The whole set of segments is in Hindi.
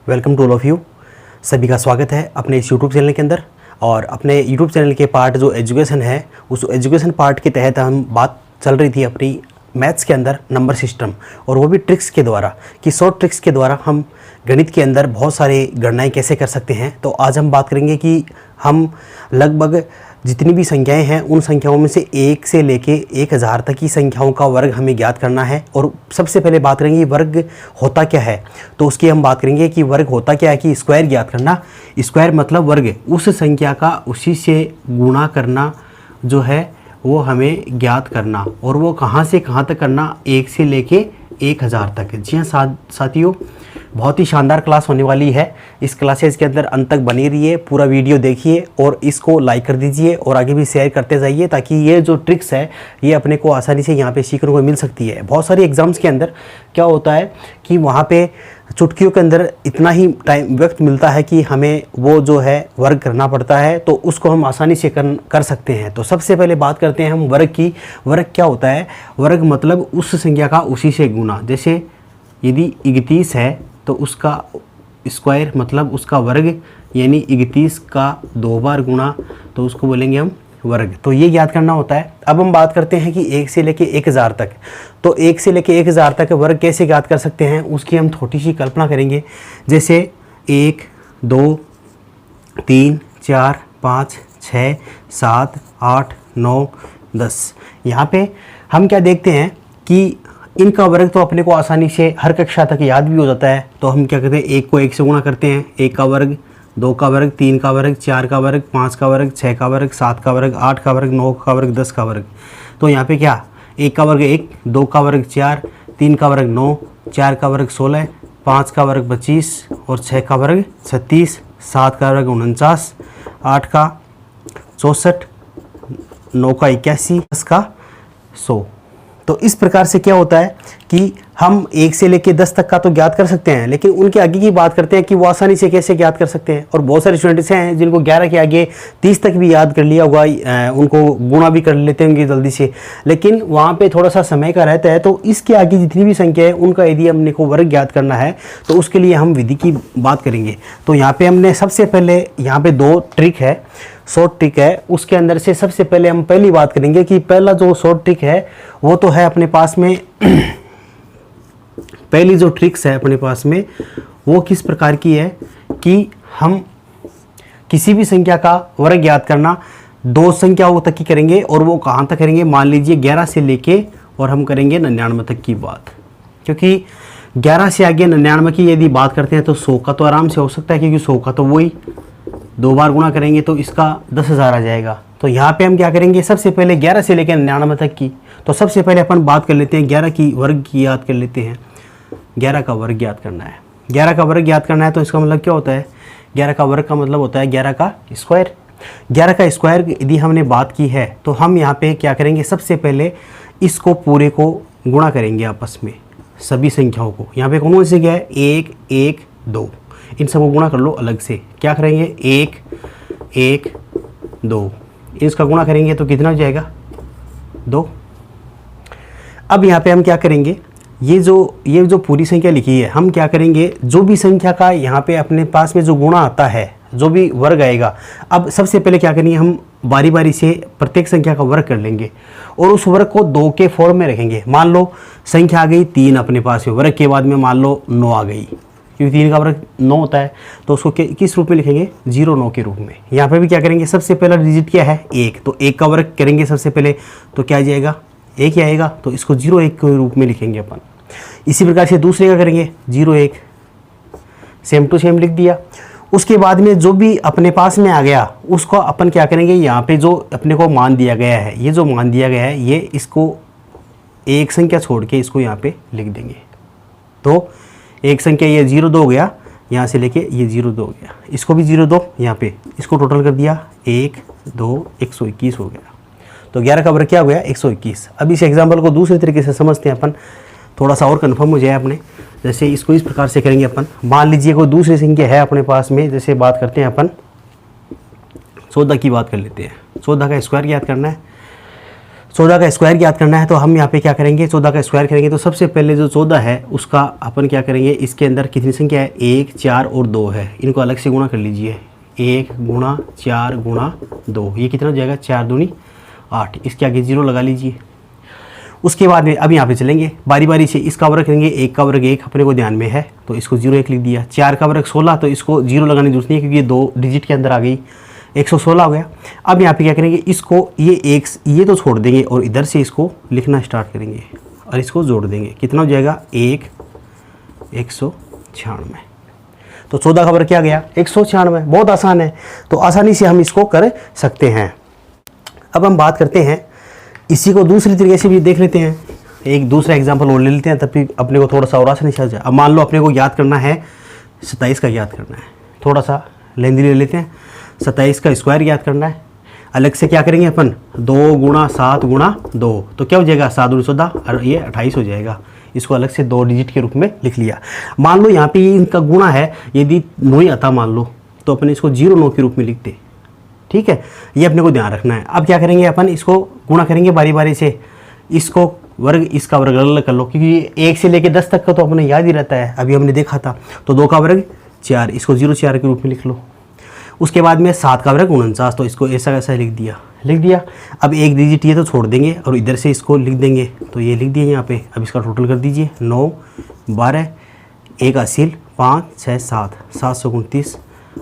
Welcome to all of you. सभी का स्वागत है अपने इस यूट्यूब चैनल के अंदर। और अपने यूट्यूब चैनल के पार्ट जो एजुकेशन है, उस एजुकेशन पार्ट के तहत हम बात चल रही थी अपनी मैथ्स के अंदर नंबर सिस्टम, और वो भी ट्रिक्स के द्वारा, कि शॉर्ट ट्रिक्स के द्वारा हम गणित के अंदर बहुत सारे गणनाएं कैसे कर सकते हैं। तो आज हम बात करेंगे कि हम लगभग जितनी भी संख्याएं हैं उन संख्याओं में से 1 से लेके 1000 तक की संख्याओं का वर्ग हमें ज्ञात करना है। और सबसे पहले बात करेंगे वर्ग होता क्या है। तो उसकी हम बात करेंगे कि वर्ग होता क्या है, कि स्क्वायर ज्ञात करना। स्क्वायर मतलब वर्ग, उस संख्या का उसी से गुणा करना जो है वो हमें ज्ञात करना, और वो कहाँ से कहाँ तक करना, 1 से लेके 1000 तक। जी हाँ साथियों, बहुत ही शानदार क्लास होने वाली है। इस क्लासेस के अंदर अंत तक बने रहिए, पूरा वीडियो देखिए और इसको लाइक कर दीजिए और आगे भी शेयर करते जाइए, ताकि ये जो ट्रिक्स है ये अपने को आसानी से यहाँ पे सीखने को मिल सकती है। बहुत सारी एग्ज़ाम्स के अंदर क्या होता है कि वहाँ पे चुटकियों के अंदर इतना ही टाइम वक्त मिलता है कि हमें वो जो है वर्ग करना पड़ता है, तो उसको हम आसानी से कर सकते हैं। तो सबसे पहले बात करते हैं हम वर्ग की। वर्ग क्या होता है? वर्ग मतलब उस संख्या का उसी से गुना। जैसे यदि 31 है तो उसका स्क्वायर मतलब उसका वर्ग, यानी 31 का 2 बार गुणा, तो उसको बोलेंगे हम वर्ग। तो ये याद करना होता है। अब हम बात करते हैं कि 1 से लेके 1000 तक। तो 1 से लेके 1000 तक वर्ग कैसे याद कर सकते हैं, उसकी हम थोड़ी सी कल्पना करेंगे। जैसे 1 2 3 4 5 6 7 8 9 10। यहाँ पे हम क्या देखते हैं कि इनका वर्ग तो अपने को आसानी से हर कक्षा तक याद भी हो जाता है। तो हम क्या करते हैं, 1 को 1 से गुणा करते हैं। 1 का वर्ग, 2 का वर्ग, 3 का वर्ग, 4 का वर्ग, 5 का वर्ग, 6 का वर्ग, 7 का वर्ग, 8 का वर्ग, 9 का वर्ग, 10 का वर्ग। तो यहाँ पे क्या, 1 का वर्ग 1, 2 का वर्ग 4, 3 का वर्ग 9, 4 का वर्ग 16, 5 का वर्ग 25 और 6 का वर्ग 36, 7 का वर्ग 49, 8 का 64, 9 का 81, 10 का 100। तो इस प्रकार से क्या होता है कि हम 1 से लेके 10 तक का तो ज्ञात कर सकते हैं, लेकिन उनके आगे की बात करते हैं कि वो आसानी से कैसे ज्ञात कर सकते हैं। और बहुत सारे स्टूडेंट्स हैं जिनको 11 के आगे 30 तक भी याद कर लिया होगा, उनको गुणा भी कर लेते होंगे जल्दी से, लेकिन वहाँ पे थोड़ा सा समय का रहता है। तो इसके आगे जितनी भी संख्या है उनका यदि हमने को वर्ग ज्ञात करना है तो उसके लिए हम विधि की बात करेंगे। तो यहाँ पर हमने सबसे पहले यहाँ पर 2 ट्रिक है, शॉर्ट ट्रिक है। उसके अंदर से सबसे पहले हम पहली बात करेंगे कि पहला जो शॉर्ट ट्रिक है वो तो है अपने पास में पहली जो ट्रिक्स है अपने पास में वो किस प्रकार की है कि हम किसी भी संख्या का वर्ग ज्ञात करना 2 संख्याओं तक की करेंगे। और वो कहाँ तक करेंगे, मान लीजिए 11 से लेके और हम करेंगे 99 तक की बात, क्योंकि 11 से आगे 99 की यदि बात करते हैं तो 100 का तो आराम से हो सकता है, क्योंकि 100 का तो वही 2 बार गुणा करेंगे तो इसका 10,000 आ जाएगा। तो यहाँ पे हम क्या करेंगे, सबसे पहले 11 से लेकर 99 तक की, तो सबसे पहले अपन बात कर लेते हैं 11 की वर्ग की याद कर लेते हैं। 11 का वर्ग याद करना है। 11 का वर्ग याद करना है तो इसका मतलब क्या होता है, 11 का वर्ग का मतलब होता है 11 का स्क्वायर। 11 का स्क्वायर यदि हमने बात की है तो हम यहाँ पे क्या करेंगे, सबसे पहले इसको पूरे को गुणा करेंगे आपस में, सभी संख्याओं को। यहाँ पे कौन सी क्या है, 1 1 2, इन सबको गुणा कर लो अलग से। क्या करेंगे, 1 1 2, इसका गुणा करेंगे तो कितना हो जाएगा, 2। अब यहाँ पे हम क्या करेंगे, ये जो पूरी संख्या लिखी है, हम क्या करेंगे, जो भी संख्या का यहाँ पे अपने पास में जो गुणा आता है, जो भी वर्ग आएगा, अब सबसे पहले क्या करेंगे, हम बारी बारी से प्रत्येक संख्या का वर्ग कर लेंगे और उस वर्ग को 2 के फॉर्म में रखेंगे। मान लो संख्या आ गई 3 अपने पास में, वर्ग के बाद में मान लो 9 आ गई, क्योंकि 3 का वर्ग 9 होता है, तो उसको किस रूप में लिखेंगे, 0 9 के रूप में। यहाँ पे भी क्या करेंगे, सबसे पहला डिजिट क्या है, 1, तो 1 का वर्ग करेंगे सबसे पहले, तो क्या आ जाएगा, 1 ही आएगा, तो इसको 0 1 के रूप में लिखेंगे अपन। इसी प्रकार से दूसरे का करेंगे 0 1, सेम टू सेम लिख दिया। उसके बाद में जो भी अपने पास में आ गया उसको अपन क्या करेंगे, यहाँ पे जो अपने को मान दिया गया है, ये जो मान दिया गया है, ये इसको एक संख्या छोड़ के इसको यहाँ पे लिख देंगे। तो एक संख्या ये 0 2 हो गया, यहाँ से लेके ये 0 2 हो गया, इसको भी 0 2 यहाँ पे, इसको टोटल कर दिया 1 2 121 हो गया। तो 11 का वर्ग क्या हो गया, 121। अब इस एग्जाम्पल को दूसरे तरीके से समझते हैं अपन, थोड़ा सा और कन्फर्म हो जाए अपने। जैसे इसको इस प्रकार से करेंगे अपन, मान लीजिए कोई दूसरी संख्या है अपने पास में, जैसे बात करते हैं अपन 14 की बात कर लेते हैं। 14 का स्क्वायर याद करना है। 14 का स्क्वायर याद करना है तो हम यहाँ पे क्या करेंगे, 14 का स्क्वायर करेंगे तो सबसे पहले जो 14 है उसका अपन क्या करेंगे, इसके अंदर कितनी संख्या है, 1, 4 और 2 है, इनको अलग से गुणा कर लीजिए। 1 गुणा 4 गुणा 2, ये कितना हो जाएगा, 4 दूनी 8, इसके आगे 0 लगा लीजिए। उसके बाद में अब यहाँ पे चलेंगे बारी बारी से, इसका वर्ग करेंगे, 1 का वर्ग 1 अपने को ध्यान में है तो इसको 0 1 लिख दिया। 4 का वर्ग 16 तो इसको 0 लगाने की जरूरत नहीं है क्योंकि ये 2 डिजिट के अंदर आ गई, 116 हो गया। अब यहाँ पे क्या करेंगे, इसको ये तो छोड़ देंगे और इधर से इसको लिखना स्टार्ट करेंगे और इसको जोड़ देंगे, कितना हो जाएगा, 196। तो 14 का वर्ग क्या गया, 196। बहुत आसान है, तो आसानी से हम इसको कर सकते हैं। अब हम बात करते हैं, इसी को दूसरी तरीके से भी देख लेते हैं, एक दूसरा एग्जाम्पल और ले लेते हैं, तब भी अपने को थोड़ा सा और आसानी से। अब मान लो अपने को याद करना है 27 का याद करना है, थोड़ा सा लेंदी ले लेते हैं। 27 का स्क्वायर याद करना है, अलग से क्या करेंगे अपन, 2 गुणा 7 गुणा 2, तो क्या हो जाएगा, 7 दूनी 14 और ये 28 हो जाएगा। इसको अलग से 2 डिजिट के रूप में लिख लिया। मान लो यहाँ पे इनका गुणा है, यदि 9 ही आता मान लो तो अपन इसको 0 के रूप में लिखते, ठीक है, ये अपने को ध्यान रखना है। अब क्या करेंगे, अपन इसको गुणा करेंगे बारी बारी से, इसको वर्ग इसका वर्ग अलग कर लो क्योंकि 1 से लेकर 10 तक का तो अपने याद ही रहता है, अभी हमने देखा था। तो 2 का वर्ग 4, इसको 0 4 के रूप में लिख लो। उसके बाद में 7 का वर्ग 49, तो इसको ऐसा कैसा लिख दिया। अब एक डिजिट ये तो छोड़ देंगे और इधर से इसको लिख देंगे, तो ये लिख दिए यहाँ पे। अब इसका टोटल कर दीजिए, 9 12 1 असील 5 6 7 729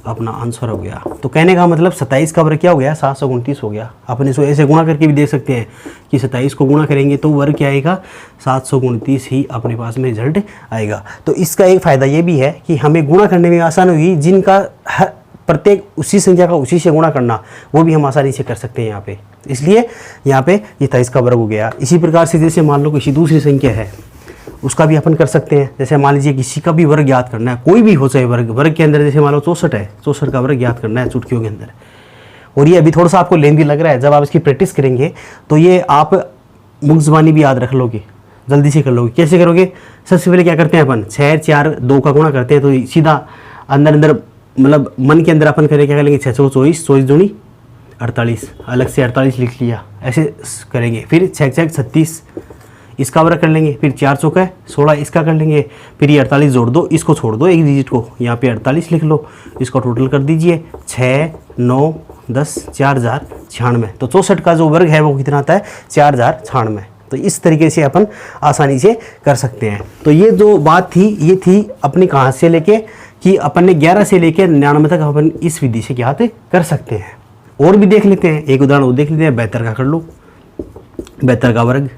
अपना आंसर हो गया। तो कहने का मतलब 27 का वर्ग क्या हो गया, 729 हो गया। अपन इसको ऐसे गुणा करके भी देख सकते हैं कि 27 को गुणा करेंगे तो वर्ग क्या आएगा, 729 ही अपने पास में रिजल्ट आएगा। तो इसका एक फ़ायदा ये भी है कि हमें गुणा करने में आसान हुई, जिनका हर प्रत्येक उसी संख्या का उसी से गुणा करना वो भी हम आसानी से कर सकते हैं यहाँ पे, इसलिए यहाँ पे ये 23 का वर्ग हो गया। इसी प्रकार से जैसे मान लो किसी दूसरी संख्या है उसका भी अपन कर सकते हैं। जैसे मान लीजिए किसी का भी वर्ग याद करना है, कोई भी हो चाहे वर्ग के अंदर, जैसे मान लो 64 है, 64 का वर्ग याद करना है चुटकियों के अंदर। और ये अभी थोड़ा सा आपको लेंदी लग रहा है, जब आप इसकी प्रैक्टिस करेंगे तो ये आप मुख्ज़बानी भी याद रख लोगे, जल्दी से कर लोगे। कैसे करोगे, सबसे पहले क्या करते हैं अपन, 6 4 2 का गुणा करते हैं तो सीधा अंदर मतलब मन के अंदर अपन करें क्या करेंगे, 624 24 दूनी 48, अलग से 48 लिख लिया, ऐसे करेंगे। फिर 6 6 36 इसका वर्ग कर लेंगे, फिर 4 चौका 16 इसका कर लेंगे, फिर ये 48 जोड़ दो, इसको छोड़ दो एक डिजिट को, यहाँ पे 48 लिख लो, इसको टोटल कर दीजिए 6 9 10 4096। तो 64 का जो वर्ग है वो कितना आता है, 4096। तो इस तरीके से अपन आसानी से कर सकते हैं। तो ये जो बात थी ये थी अपनी कहाँ से लेके कि अपन ने 11 से लेकर 99 तक अपन इस विधि से क्या कर सकते हैं। और भी देख लेते हैं, एक उदाहरण और देख लेते हैं, 72 का कर लो। 72 का वर्ग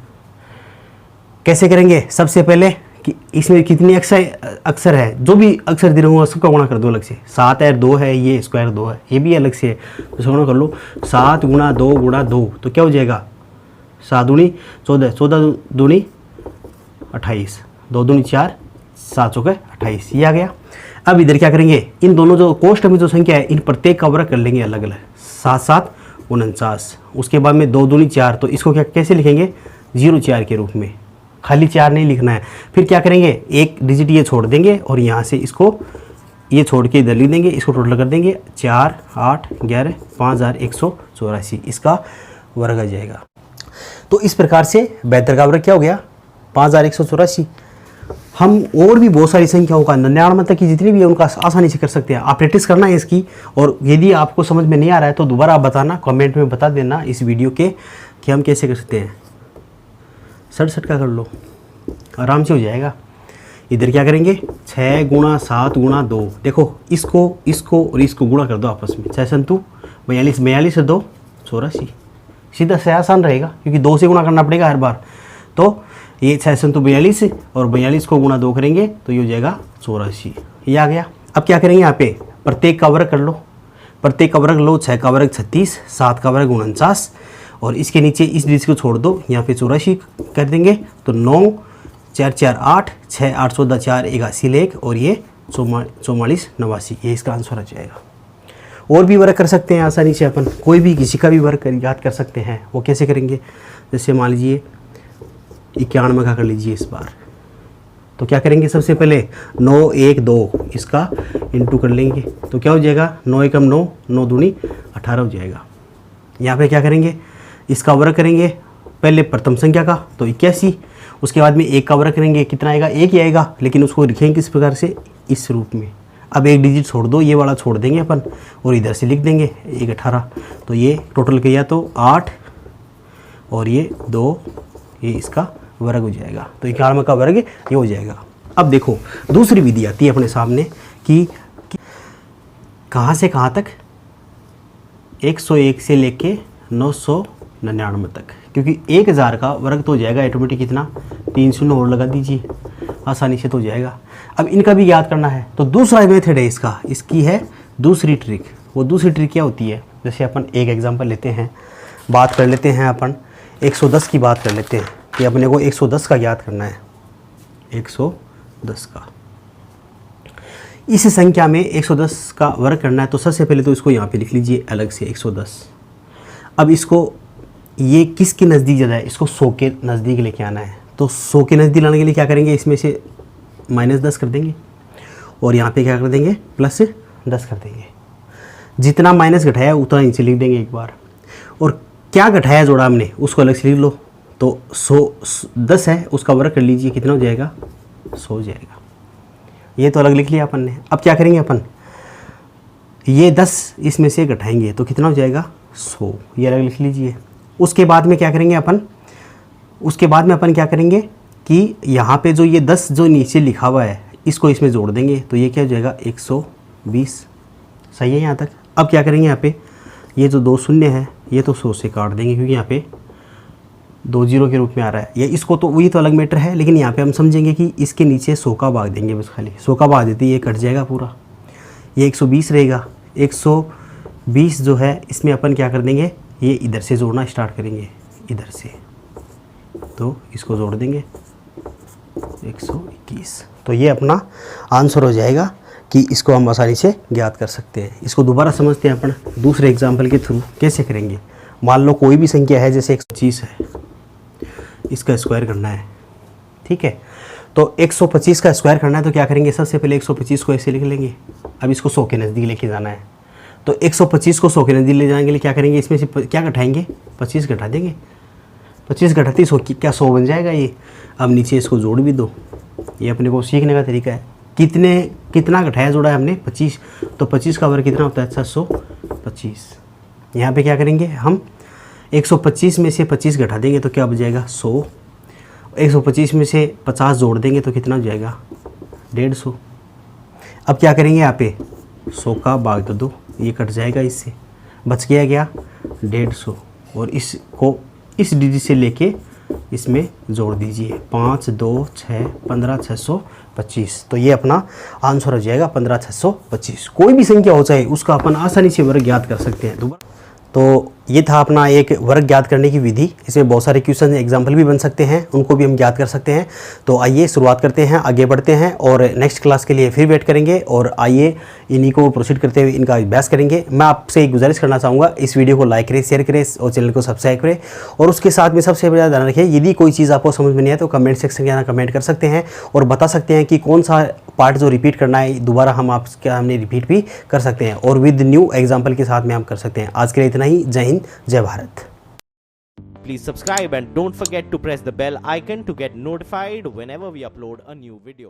कैसे करेंगे, सबसे पहले कि इसमें कितनी अक्षर है, जो भी अक्षर दे रहा सबका गुणा कर दो अलग से। 7 है 2 है, ये स्क्वायर 2 है, ये भी अलग से है, तो गुणा कर लो। 7 गुणा 2 गुणा 2 तो क्या हो जाएगा, 7 दूनी 14 14 दूनी 28 2 दूनी 4 7 चौके 28, ये आ गया। अब इधर क्या करेंगे, इन दोनों जो कोष्ठ में जो संख्या है इन प्रत्येक का वर्ग कर लेंगे अलग अलग, 7 7 49। उसके बाद में 2 दूनी 4, तो इसको क्या कैसे लिखेंगे, 0 4 के रूप में, खाली 4 नहीं लिखना है। फिर क्या करेंगे, एक डिजिट ये छोड़ देंगे और यहाँ से इसको ये छोड़ के इधर लिख देंगे, इसको टोटल कर देंगे 4 8 11 5184, इसका वर्ग आ जाएगा। तो इस प्रकार से 72 का वर्ग क्या हो गया, 5184। हम और भी बहुत सारी संख्याओं का 99 तक की जितनी भी है उनका आसानी से कर सकते हैं। आप प्रैक्टिस करना है इसकी, और यदि आपको समझ में नहीं आ रहा है तो दोबारा आप बताना, कमेंट में बता देना इस वीडियो के कि हम कैसे कर सकते हैं। 67 का कर लो, आराम से हो जाएगा। इधर क्या करेंगे, 6 गुणा 7 गुणा 2, देखो इसको और इसको गुणा कर दो आपस में, 6 संतु 42 42 से 2 84, सीधा से आसान रहेगा क्योंकि 2 से गुणा करना पड़ेगा हर बार। तो ये 6 संतु 42 और 42 को गुणा 2 करेंगे तो ये हो जाएगा 84, ये आ गया। अब क्या करेंगे, यहाँ पे प्रत्येक का वर्ग कर लो, प्रत्येक का वर्ग लो, 6 का वर्ग 36, 7 का वर्ग 49 और इसके नीचे इस डिजिट को छोड़ दो, यहाँ पे 84 कर देंगे तो 9 4 4 8 6 8 14 4 81 1 और ये 44 89, ये इसका आंसर आ जाएगा। और भी वर्ग कर सकते हैं आसानी से अपन, कोई भी किसी का भी वर्ग याद कर सकते हैं। वो कैसे करेंगे, जैसे मान लीजिए 91 का कर लीजिए इस बार, तो क्या करेंगे, सबसे पहले 9 1 2 इसका इंटू कर लेंगे तो क्या हो जाएगा, 9 एकम 9 9 दूनी 18 हो जाएगा। यहाँ पे क्या करेंगे, इसका वर्ग करेंगे पहले प्रथम संख्या का तो 81, उसके बाद में 1 का वर्ग करेंगे, कितना आएगा, 1 ही आएगा, लेकिन उसको लिखेंगे किस प्रकार से, इस रूप में। अब एक डिजिट छोड़ दो, ये वाला छोड़ देंगे अपन और इधर से लिख देंगे 1 18, तो ये टोटल किया तो 8 और ये 2, ये इसका वर्ग हो जाएगा, तो 91 का वर्ग ये हो जाएगा। अब देखो दूसरी विधि आती है अपने सामने कि कहाँ से कहाँ तक, 101 से लेके 999 तक, क्योंकि 1000 का वर्ग तो हो जाएगा ऑटोमेटिक कितना, 3 शून्य और लगा दीजिए, आसानी से तो हो जाएगा। अब इनका भी याद करना है, तो दूसरा मेथड है इसका, इसकी है दूसरी ट्रिक। वो दूसरी ट्रिक क्या होती है, जैसे अपन एक एग्जांपल लेते हैं, बात कर लेते हैं अपन 110 की बात कर लेते हैं कि अपने को 110 का याद करना है, 110 का। इस संख्या में 110 का वर्ग करना है, तो सबसे पहले तो इसको यहाँ पे लिख लीजिए अलग से 110। अब इसको ये किसके नज़दीक ज़्यादा है, इसको 100 के नज़दीक लेके आना है, तो 100 के नज़दीक लाने के लिए क्या करेंगे, इसमें से -10 कर देंगे और यहाँ पे क्या कर देंगे, +10 कर देंगे। जितना माइनस घटाया उतना नीचे लिख देंगे एक बार, और क्या घटाया जोड़ा हमने उसको अलग से लिख लो। तो 110 है, उसका वर्ग कर लीजिए, कितना हो जाएगा, 100 हो जाएगा। ये तो अलग लिख लिया अपन ने। अब क्या करेंगे अपन, ये 10 इसमें से घटाएंगे तो कितना हो जाएगा, 100, ये अलग लिख लीजिए। उसके बाद में क्या करेंगे अपन, उसके बाद में अपन क्या करेंगे कि यहाँ पे जो ये 10 जो नीचे लिखा हुआ है इसको इसमें जोड़ देंगे, तो ये क्या हो जाएगा, 120। सही है यहाँ तक। अब क्या करेंगे, यहाँ पे ये जो 2 शून्य है ये तो 100 से काट देंगे, क्योंकि यहाँ पे 2 0 के रूप में आ रहा है। ये इसको तो वही तो अलग मैटर है, लेकिन यहाँ पे हम समझेंगे कि इसके नीचे 100 का भाग देंगे, बस खाली 100 का भाग देते ये कट जाएगा पूरा, ये 120 रहेगा। 120 जो है इसमें अपन क्या कर देंगे, ये इधर से जोड़ना स्टार्ट करेंगे, इधर से, तो इसको जोड़ देंगे 121। तो ये अपना आंसर हो जाएगा कि इसको हम आसानी से ज्ञात कर सकते हैं। इसको दोबारा समझते हैं अपन दूसरे एग्जाम्पल के थ्रू। कैसे करेंगे, मान लो कोई भी संख्या है, जैसे 125 है, इसका स्क्वायर करना है, ठीक है। तो 125 का स्क्वायर करना है, तो क्या करेंगे, सबसे पहले 125 को ऐसे लिख लेंगे। अब इसको 100 के नज़दीक लेके जाना है, तो 125 को 100 के नज़दीक ले जाने के लिए क्या करेंगे, इसमें से क्या घटाएंगे, 25 घटा देंगे। 25 घटाते 100 क्या 100 बन जाएगा ये। अब नीचे इसको जोड़ भी दो, ये अपने को सीखने का तरीका है। कितना घटाया जोड़ा है हमने, 25, तो 25 का वर्ग कितना होता है, 725। यहाँ पे क्या करेंगे हम, 125 में से 25 घटा देंगे तो क्या बच जाएगा, 100। 125 में से 50 जोड़ देंगे तो कितना हो जाएगा, 150। अब क्या करेंगे, यहाँ पे 100 का भाग तो दो, ये कट जाएगा, इससे बच गया क्या, 150, और इसको इस डिजिट से लेके इसमें जोड़ दीजिए, 5 2 6 15 625। तो ये अपना आंसर हो जाएगा 15 625। कोई भी संख्या हो चाहे उसका अपन आसानी से वर्ग ज्ञात कर सकते हैं। तो ये था अपना एक वर्ग ज्ञात करने की विधि। इसमें बहुत सारे क्वेश्चन एग्जाम्पल भी बन सकते हैं, उनको भी हम ज्ञात कर सकते हैं। तो आइए शुरुआत करते हैं, आगे बढ़ते हैं और नेक्स्ट क्लास के लिए फिर वेट करेंगे। और आइए इन्हीं को प्रोसीड करते हुए इनका अभ्यास करेंगे। मैं आपसे एक गुजारिश करना चाहूँगा, इस वीडियो को लाइक करें, शेयर करें और चैनल को सब्सक्राइब करें। और उसके साथ में सबसे ज़्यादा ध्यान रखें, यदि कोई चीज़ आपको समझ में नहीं आए तो कमेंट सेक्शन के यहाँ कमेंट कर सकते हैं और बता सकते हैं कि कौन सा पार्ट जो रिपीट करना है दोबारा हम आपके हमने रिपीट भी कर सकते हैं और विद न्यू एग्जाम्पल के साथ में हम कर सकते हैं। आज के लिए इतना ही। जय हिंद, जय Bharat. Please subscribe and don't forget to press the bell icon to get notified whenever we upload a new video.